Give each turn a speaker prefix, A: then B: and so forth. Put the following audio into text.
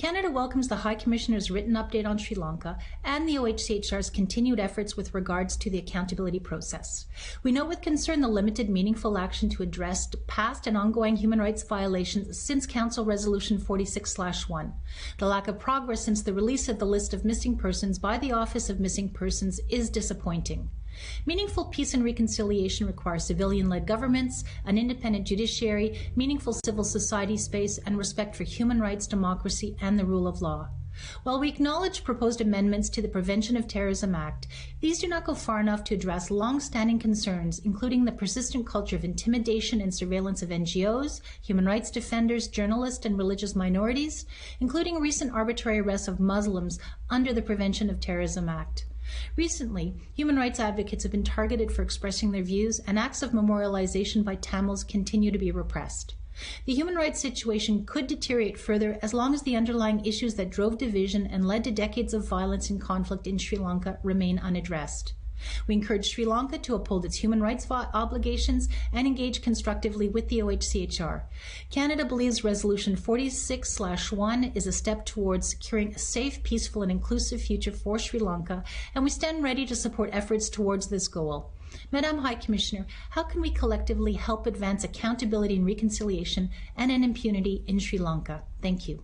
A: Canada welcomes the High Commissioner's written update on Sri Lanka and the OHCHR's continued efforts with regards to the accountability process. We note with concern the limited meaningful action to address past and ongoing human rights violations since Council Resolution 46/1. The lack of progress since the release of the list of missing persons by the Office of Missing Persons is disappointing. Meaningful peace and reconciliation requires civilian-led governments, an independent judiciary, meaningful civil society space, and respect for human rights, democracy, and the rule of law. While we acknowledge proposed amendments to the Prevention of Terrorism Act, these do not go far enough to address long-standing concerns, including the persistent culture of intimidation and surveillance of NGOs, human rights defenders, journalists, and religious minorities, including recent arbitrary arrests of Muslims under the Prevention of Terrorism Act. Recently, human rights advocates have been targeted for expressing their views, and acts of memorialization by Tamils continue to be repressed. The human rights situation could deteriorate further as long as the underlying issues that drove division and led to decades of violence and conflict in Sri Lanka remain unaddressed. We encourage Sri Lanka to uphold its human rights obligations and engage constructively with the OHCHR. Canada believes Resolution 46/1 is a step towards securing a safe, peaceful, and inclusive future for Sri Lanka, and we stand ready to support efforts towards this goal. Madam High Commissioner, how can we collectively help advance accountability and reconciliation and impunity in Sri Lanka? Thank you.